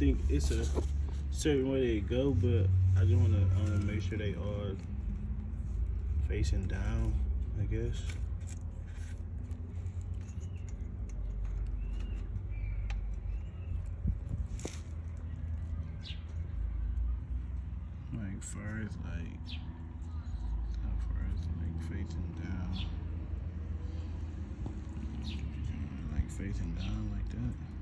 think it's a certain way they go, but I just wanna make sure they are facing down, I guess. Like far as like how far as like facing down, like facing down like that.